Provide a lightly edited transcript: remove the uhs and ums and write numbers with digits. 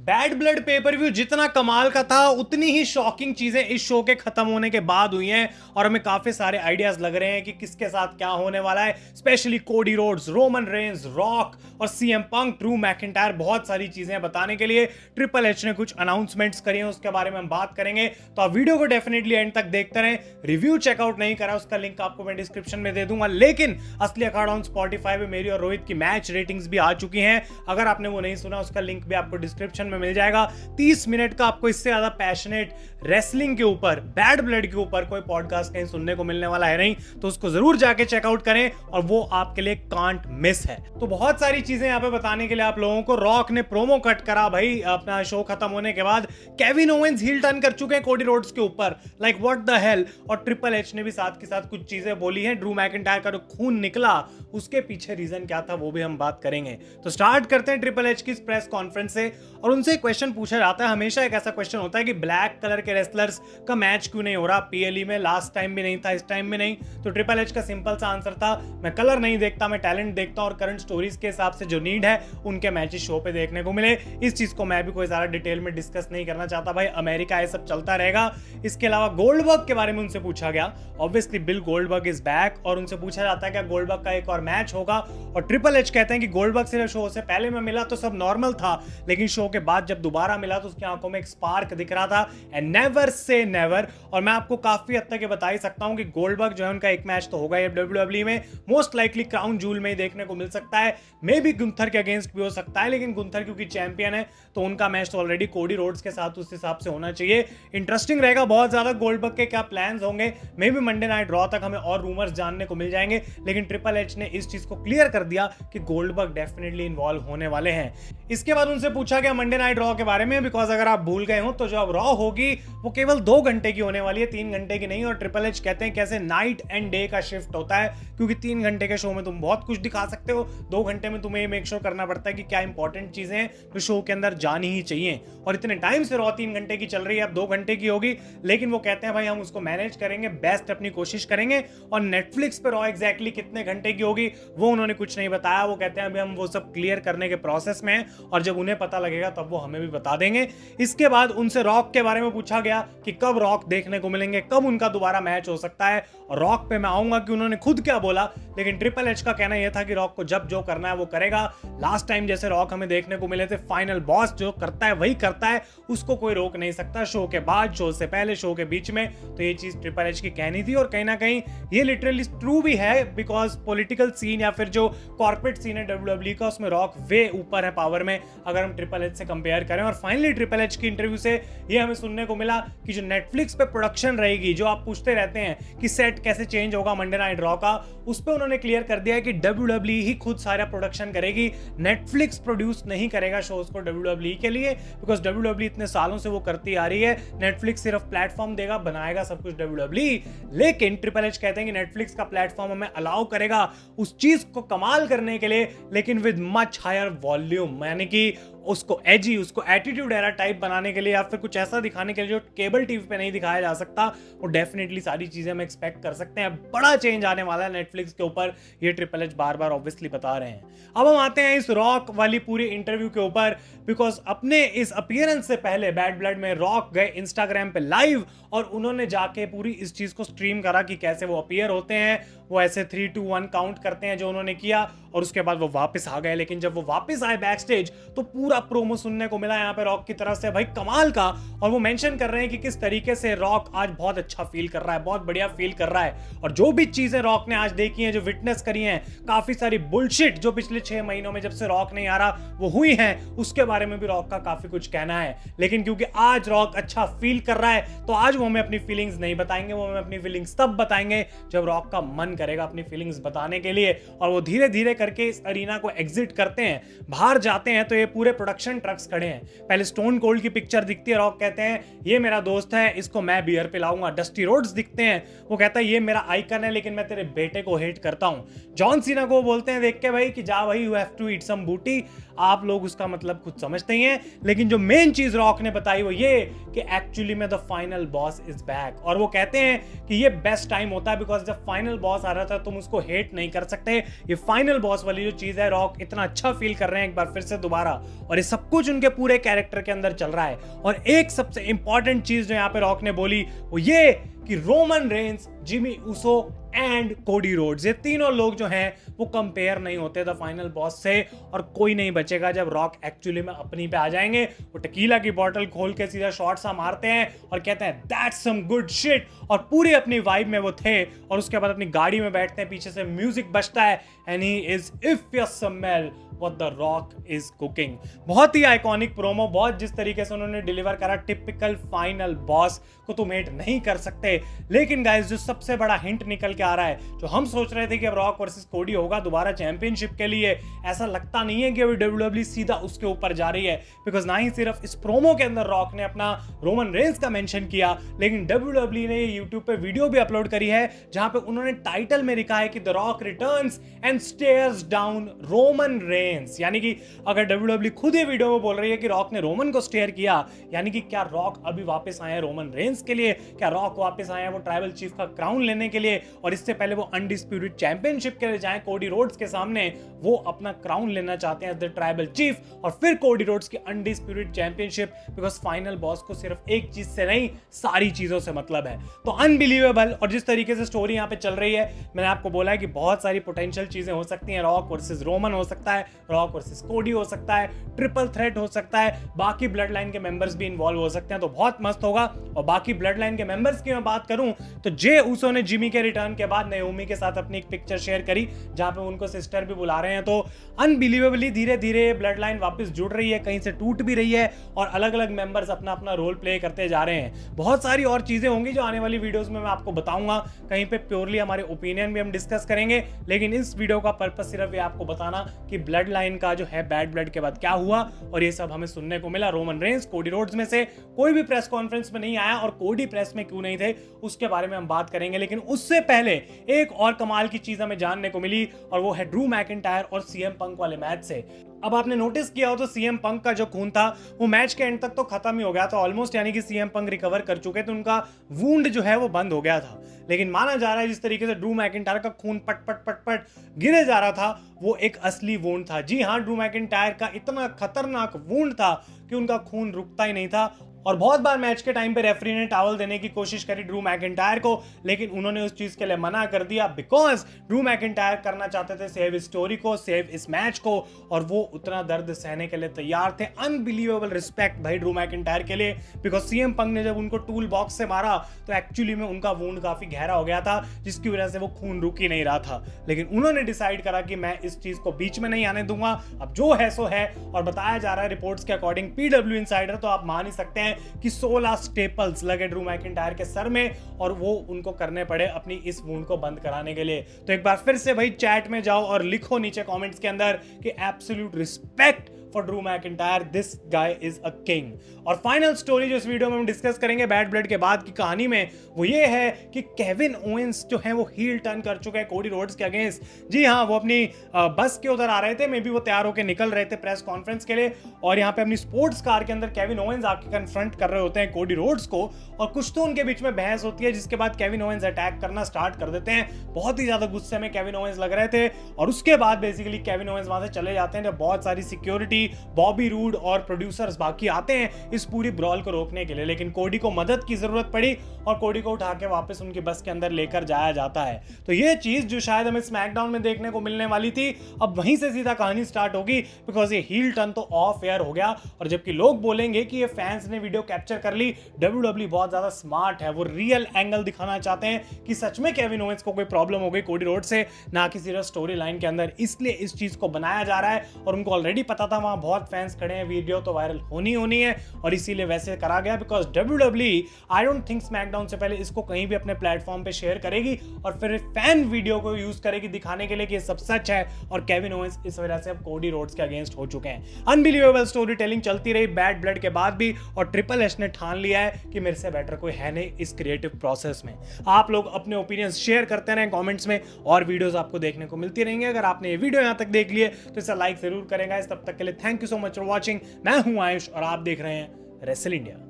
Bad blood pay per view जितना कमाल का था उतनी ही शॉकिंग चीजें इस शो के खत्म होने के बाद हुई हैं और हमें काफी सारे आइडियाज लग रहे हैं कि किसके साथ क्या होने वाला है। Specially Cody Rhodes, Roman Reigns, rock और सीएम पंक, ड्रू मैकिंटायर, बहुत सारी चीजें बताने के लिए ट्रिपल एच ने कुछ अनाउंसमेंट्स करी हैं, उसके बारे में हम बात करेंगे। तो आप वीडियो को डेफिनेटली एंड तक देखते रहें। रिव्यू चेकआउट नहीं करा उसका लिंक आपको मैं डिस्क्रिप्शन में दे दूंगा, लेकिन असली अखाड़ा ऑन स्पॉटिफाई पे मेरी और रोहित की मैच रेटिंग्स भी आ चुकी हैं। अगर आपने वो नहीं सुना उसका लिंक भी आपको डिस्क्रिप्शन में मिल जाएगा। 30 मिनट का आपको इससे ज्यादा पैशनेट रेसलिंग के ऊपर, बैड ब्लड के ऊपर कोई पॉडकास्ट कहीं सुनने को मिलने वाला है नहीं, तो उसको जरूर जाके चेकआउट करें और वो आपके लिए कांट मिस है। तो बहुत सारी चीजें यहां पे बताने के लिए आप लोगों को। रॉक ने प्रोमो कट करा भाई अपना शो खत्म होने के बाद। केविन ओवेंस हील टर्न कर चुके हैं कोडी रोड्स के ऊपर, लाइक व्हाट द हेल। और ट्रिपल एच ने भी साथ के साथ कुछ चीजें बोली हैं। ड्रू मैकिंटायर का जो खून निकला उसके पीछे रीजन क्या था वो भी हम बात करेंगे। तो स्टार्ट करते हैं ट्रिपल एच की प्रेस कॉन्फ्रेंस से और उनसे एक क्वेश्चन पूछा जाता है। हमेशा एक ऐसा क्वेश्चन होता है कि ब्लैक कलर के रेसलर्स का मैच क्यों नहीं हो रहा पीएलई में, लास्ट टाइम भी नहीं था, इस टाइम भी नहीं। तो ट्रिपल एच का सिंपल सा आंसर था, मैं कलर नहीं देखता, मैं टैलेंट देखता हूं और करंट स्टोरीज के हिसाब से जो नीड है उनके मैचेस शो पे देखने को मिले। इस चीज को मैं भी कोई ज्यादा डिटेल में डिस्कस नहीं करना चाहता भाई, अमेरिका ये सब चलता रहेगा। इसके अलावा गोल्डबर्ग के बारे में उनसे पूछा गया। Obviously bill Goldberg is back और उनसे पूछा जाता है क्या गोल्डबर्ग का एक और मैच होगा, और ट्रिपल एच कहते हैं कि गोल्डबर्ग सिर्फ शो से पहले में मिला तो सब नॉर्मल था, लेकिन शो के बाद जब दोबारा मिला तो उसकी आंखों में एक स्पार्क दिख रहा था। And never say never. और मैं आपको काफी हद तक ये बता ही सकता हूं कि गोल्डबर्ग जो है उनका एक मैच तो होगा ये डब्ल्यूडब्ल्यूई में, मोस्ट लाइकली क्राउन जूल में ही देखने को मिल सकता है। मे बी गुंथर के अगेंस्ट भी हो सकता है, लेकिन गुंथर क्योंकि चैंपियन है तो उनका मैच तो ऑलरेडी कोडी रोड्स के साथ उस हिसाब से होना चाहिए। इंटरेस्टिंग रहेगा बहुत ज्यादा गोल्डबर्ग के क्या प्लान्स होंगे। May be Monday night raw तक हमें और रूमर्स जानने को मिल जाएंगे, लेकिन ट्रिपल एच ने इस चीज को क्लियर कर दिया कि गोल्डबर्ग डेफिनेटली इन्वॉल्व होने वाले हैं। इसके बाद उनसे पूछा गया मंडे नाइट रॉ के बारे में, बिकॉज अगर आप भूल गए हो तो जो अब रॉ होगी वो केवल 2 घंटे की होने वाली है, 3 घंटे की नहीं। और ट्रिपल एच कहते हैं कैसे नाइट एंड डे का शिफ्ट होता है, क्योंकि 3 घंटे के शो में तुम बहुत कुछ दिखा सकते हो, 2 घंटे में तुम्हें मेक श्योर करना पड़ता है कि क्या इंपॉर्टेंट चीजें हैं जो शो के अंदर जानी ही चाहिए। और इतने टाइम से रॉ 3 घंटे की चल रही है, अब 2 घंटे की होगी, लेकिन वो कहते हैं भाई हम उसको मैनेज करेंगे, बेस्ट अपनी कोशिश करेंगे। और नेटफ्लिक्स पे रॉ एग्जैक्टली कितने घंटे की होगी वो उन्होंने कुछ नहीं बताया। वो कहते हैं अभी हम वो सब क्लियर करने के प्रोसेस में हैं और जब उन्हें पता लगेगा तब वो हमें भी बता देंगे। इसके बाद उनसे रॉक के बारे में पूछा गया कि कब रॉक देखने को मिलेंगे, कब उनका दोबारा मैच हो सकता है। और रॉक पे मैं आऊंगा कि उन्होंने खुद क्या बोला, लेकिन ट्रिपल एच का कहना यह था कि रॉक को जब जो करना है वो करेगा। लास्ट टाइम जैसे रॉक हमें देखने को मिले थे, फाइनल बॉस जो करता है वही करता है, उसको कोई रोक नहीं सकता। शो के बाद, शो से पहले, शो के बीच में, तो ये चीज ट्रिपल एच की कहनी थी। और कहीं ना कहीं ये लिटरली ट्रू भी है, बिकॉज पॉलिटिकल सीन या फिर जो कॉर्पोरेट सीन है डब्ल्यूडब्ल्यूई का, उसमें रॉक वे ऊपर है पावर में अगर हम ट्रिपल एच से कंपेयर करें। और फाइनली ट्रिपल एच की इंटरव्यू से ये हमें सुनने को मिला कि जो नेटफ्लिक्स पे प्रोडक्शन रहेगी, जो आप पूछते रहते हैं कि सेट कैसे चेंज होगा मंडे नाइट रॉ का, उस पे उन्होंने क्लियर कर दिया है कि डब्ल्यूडब्ल्यूई ही खुद सारा प्रोडक्शन करेगी। नेटफ्लिक्स प्रोड्यूस नहीं करेगा शोज को डब्ल्यूडब्ल्यूई के लिए, बिकॉज डब्ल्यूडब्ल्यूई इतने सालों से वो करती आ रही है। नेटफ्लिक्स सिर्फ प्लेटफॉर्म देगा, बनाएगा सब कुछ डब्ल्यूडब्ल्यूई। लेकिन ट्रिपल एच कहते हैं कि नेटफ्लिक्स का प्लेटफॉर्म हमें अलाउ करेगा उस चीज को कमाल करने के लिए, लेकिन विद मच हायर वॉल्यूम, यानी कि उसको एजी, उसको एटीट्यूड एरा टाइप बनाने के लिए या फिर कुछ ऐसा दिखाने के लिए जो केबल टीवी पे नहीं दिखाया जा सकता। वो डेफिनेटली सारी चीजें हम एक्सपेक्ट कर सकते हैं। बड़ा चेंज आने वाला है नेटफ्लिक्स के ऊपर, ये ट्रिपल एच बार बार ऑब्वियसली बता रहे हैं। अब हम आते हैं इस रॉक वाली पूरी इंटरव्यू के ऊपर, बिकॉज अपने इस अपीयरेंस से पहले बैड ब्लड में रॉक गए इंस्टाग्राम पे लाइव और उन्होंने जाके पूरी इस चीज को स्ट्रीम करा कि कैसे वो अपीयर होते हैं। वो ऐसे 3, 2, 1 काउंट करते हैं जो उन्होंने किया और उसके बाद वो वापस आ गए। लेकिन जब वो वापस आए बैक स्टेज तो पूरा प्रोमो सुनने को मिला यहाँ पे रॉक की तरफ से, भाई कमाल का। और वो मेंशन कर रहे हैं कि किस तरीके से रॉक आज बहुत अच्छा फील कर रहा है, बहुत बढ़िया फील कर रहा है। और जो भी चीजें रॉक ने आज देखी हैं, जो विटनेस करी हैं, काफी सारी बुलशिट जो पिछले 6 महीनों में जब से रॉक नहीं आ रहा वो हुई है, उसके बारे में भी रॉक का काफी कुछ कहना है। लेकिन क्योंकि आज रॉक अच्छा फील कर रहा है तो आज वो हमें अपनी फीलिंग्स नहीं बताएंगे, वो हमें अपनी फीलिंग्स तब बताएंगे जब रॉक का मन करेगा अपनी फीलिंग्स बताने के लिए। और वो धीरे धीरे करके इस अरीना को एग्जिट करते हैं, बाहर जाते हैं, तो ये पूरे प्रोडक्शन ट्रक्स खड़े हैं। पहले स्टोन कोल्ड की पिक्चर दिखती है, रॉक कहते हैं ये मेरा दोस्त है, इसको मैं बियर पिलाऊंगा। डस्टी रोड्स दिखते हैं, वो कहता है ये मेरा आइकन है, लेकिन मैं तेरे बेटे को हेट करता हूं। जॉन सीना को बोलते हैं देख के भाई कि जा भाई, यू हैव टू ईट सम बूटी। आप लोग उसका मतलब खुद समझते ही हैं, लेकिन जो मेन चीज रॉक ने बताई वो ये कि एक्चुअली में the final boss is back. और वो कहते हैं कि ये बेस्ट टाइम होता है, बिकॉज जब फाइनल बॉस आ रहा था तुम उसको हेट नहीं कर सकते। ये फाइनल बॉस वाली जो चीज है, रॉक इतना अच्छा फील कर रहे हैं एक बार फिर से दोबारा। और ये सब कुछ उनके पूरे कैरेक्टर के अंदर चल रहा है। और एक सबसे इंपॉर्टेंट चीज जो यहाँ पे रॉक ने बोली वो ये कि Roman Reigns, Jimmy Uso and Cody Rhodes, ये तीनों लोग जो हैं वो कंपेयर नहीं होते द फाइनल बॉस से, और कोई नहीं बचेगा जब रॉक एक्चुअली में अपनी पे आ जाएंगे। वो टकीला की बोतल खोल के सीधा शॉट सा मारते हैं और कहते हैं दैट्स सम गुड शिट, और पूरी अपनी वाइब में वो थे। और उसके बाद अपनी गाड़ी में बैठते हैं, पीछे से म्यूजिक बजता है and he is if you smell what the rock is cooking. बहुत ही आइकॉनिक प्रोमो, बहुत जिस तरीके से उन्होंने डिलीवर करा, टिपिकल फाइनल बॉस को तुम हेट नहीं कर सकते। लेकिन गाइस जो सबसे बड़ा हिंट निकल के आ रहा है, जो हम सोच रहे थे कि अब रॉक वर्सेस कोडी होगा दोबारा चैंपियनशिप के लिए, ऐसा लगता नहीं है कि अभी डब्ल्यूडब्ल्यू सीधा उसके ऊपर जा रही है। बिकॉज ना ही सिर्फ इस प्रोमो के अंदर रॉक ने अपना रोमन रेंस का मेंशन किया, लेकिन डब्ल्यूडब्ल्यू ने यूट्यूब पे वीडियो भी अपलोड करी है जहां पे उन्होंने टाइटल में लिखा है कि the rock returns and stairs down Roman Reigns. यानी कि अगर डब्ल्यूडब्ल्यू खुद ही वीडियो में बोल रही है कि रॉक ने रोमन को स्टेयर किया, यानी कि क्या रॉक अभी वापस आए हैं रोमन रेंस के लिए? क्या रॉक वापस आए हैं वो ट्राइबल चीफ का क्राउन लेने के लिए, और इससे पहले वो अनडिस्प्यूटेड चैंपियनशिप के लिए जाएं कोडी रोड्स के सामने, वो अपना क्राउन लेना चाहते हैं द ट्राइबल चीफ, और फिर कोडी रोड्स की undisputed championship? Because final boss को सिर्फ एक चीज से नहीं, सारी चीजों से मतलब है। तो अनबिलीवेबल। और जिस तरीके से स्टोरी यहाँ पे चल रही है, मैंने आपको बोला है कि बहुत सारी पोटेंशियल चीजें हो सकती हैं। रॉक वर्सेस रोमन हो सकता है, रॉक वर्सेस कोडी हो सकता है, ट्रिपल थ्रेट हो सकता है, बाकी ब्लड लाइन के मेंबर्स भी इन्वॉल्व हो सकते हैं, तो बहुत मस्त होगा। और बाकी ब्लड लाइन के मेंबर्स की मैं बात करूं तो जे ऊसो ने जिमी के रिटर्न के बाद नाओमी के साथ अपनी एक पिक्चर शेयर करी जहां पे उनको सिस्टर भी बुला रहे हैं। तो अनबिलीवेबली धीरे धीरे ब्लड लाइन वापस जुड़ रही है, कहीं से टूट भी रही है, और अलग अलग मेंबर्स अपना अपना रोल प्ले करते जा रहे हैं। बहुत सारी और चीजें होंगी जो आने वाली वीडियोस में मैं आपको बताऊंगा। कहीं पे प्योरली हमारे ओपिनियन भी हम डिस्कस करेंगे, लेकिन इस वीडियो का पर्पस सिर्फ ये आपको बताना कि ब्लड लाइन का जो है बैड ब्लड के बाद क्या हुआ, और ये सब हमें सुनने को मिला। रोमन रेंस कोडी रोड्स में से कोई भी प्रेस कॉन्फ्रेंस में नहीं आया, और कोडी प्रेस में क्यों नहीं थे उसके बारे में हम बात करेंगे। लेकिन उससे पहले एक और कमाल की चीज हमें जानने को मिली, और वो है ड्रू मैकिंटायर और सीएम पंक वाले मैच से। अब आपने नोटिस किया हो तो सीएम पंक का जो खून था वो मैच के एंड तक तो खत्म ही हो गया था ऑलमोस्ट, यानी कि सीएम पंक रिकवर कर चुके थे, उनका वुंड जो है वो बंद हो गया था। लेकिन माना जा रहा है जिस तरीके से ड्रू मैकिंटायर का खून पट पट पट पट गिरे जा रहा था, वो एक असली वुंड था। जी हाँ, ड्रू मैकिंटायर का इतना खतरनाक वुंड था कि उनका खून रुकता ही नहीं था। और बहुत बार मैच के टाइम पे रेफरी ने टॉवल देने की कोशिश करी ड्रू मैकिंटायर को, लेकिन उन्होंने उस चीज के लिए मना कर दिया, बिकॉज ड्रू मैकिंटायर करना चाहते थे सेव इस स्टोरी को, सेव इस मैच को, और वो उतना दर्द सहने के लिए तैयार थे। अनबिलीवेबल रिस्पेक्ट भाई ड्रू मैकिंटायर के लिए, बिकॉज सीएम पंक ने जब उनको टूल बॉक्स से मारा तो एक्चुअली में उनका वुंड काफी गहरा हो गया था, जिसकी वजह से वो खून रुक ही नहीं रहा था। लेकिन उन्होंने डिसाइड करा कि मैं इस चीज को बीच में नहीं आने दूंगा, अब जो है सो है। और बताया जा रहा है रिपोर्ट्स के अकॉर्डिंग, पीडब्ल्यू इनसाइडर, तो आप मान ही सकते हैं कि 16 स्टेपल्स लगे ड्रू मैकिंटायर के सर में, और वो उनको करने पड़े अपनी इस वुंड को बंद कराने के लिए। तो एक बार फिर से भाई चैट में जाओ और लिखो नीचे कमेंट्स के अंदर कि absolute respect for Drew McIntyre, this guy is a king. और फाइनल स्टोरी जो इस वीडियो में हम डिस्कस करेंगे बैड ब्लड के बाद की कहानी में, वो ये है कि केविन ओवेंस जो है वो हील टर्न कर चुके हैं कोडी रोड्स के अगेंस्ट। जी हाँ, वो अपनी बस के उधर आ रहे थे, मे बी वो तैयार होकर निकल रहे थे प्रेस कॉन्फ्रेंस के लिए, और यहाँ पे अपनी स्पोर्ट्स कार के अंदर केविन ओवेंस आके कन्फ्रंट कर रहे होते हैं कोडी रोड्स को, और कुछ तो उनके बीच में बहस होती है, जिसके बाद केविन ओवेंस अटैक करना स्टार्ट कर देते हैं। बहुत ही ज्यादा गुस्से में केविन ओवेंस लग रहे थे, और उसके बाद बेसिकली केविन ओवेंस वहां से चले जाते हैं, जब बहुत सारी सिक्योरिटी, बॉबी रूड और प्रोड्यूसर्स बाकी आते हैं इस पूरी ब्रॉल को रोकने के लिए। लेकिन कोडी को मदद की जरूरत पड़ी, और कोडी को उठा के वापस उनकी बस के अंदर लेकर जाया जाता है। तो ये चीज जो शायद हमें स्मैकडाउन में देखने को मिलने वाली थी, अब वहीं से सीधा कहानी स्टार्ट होगी, बिकॉज ये हील टर्न तो ऑफ एयर हो गया। और जबकि लोग बोलेंगे कि ये फैंस ने वीडियो कैप्चर कर ली, डब्ल्यूडब्ल्यू बहुत ज्यादा स्मार्ट है, वो रियल एंगल दिखाना चाहते हैं कि सच में केविन ओवेंस को कोई प्रॉब्लम हो गई कोडी रोड से, ना कि सिर्फ स्टोरी लाइन के अंदर। इसलिए इस चीज को बनाया जा रहा है, और उनको ऑलरेडी पता था वहां बहुत फैंस खड़े हैं, वीडियो तो वायरल होनी है, और इसीलिए वैसे करा गया। Because WW I don't think SmackDown से पहले इसको कहीं भी अपने प्लेटफॉर्म पे शेयर करेगी, और फिर फैन वीडियो को यूज करेगी दिखाने के लिए कि ये सब सच है, और केविन ओवेंस इस वजह से अब कोडी रोड्स के अगेंस्ट हो चुके हैं। अनबिलीवेबल स्टोरी टेलिंग चलती रही बैड ब्लड के बाद भी, और ट्रिपल एच ने ठान लिया है कि मेरे से बेटर कोई है नहीं इस क्रिएटिव प्रोसेस में। आप लोग अपने ओपिनियंस शेयर करते रहें कमेंट्स में, और वीडियोस आपको देखने को मिलती रहेंगी। अगर आपने ये वीडियो यहां तक देख लिए तो इसे लाइक जरूर करेंगे। तब तक के लिए thank you so much for watching. मैं हूं आयुष, और आप देख रहे हैं रेसल इंडिया।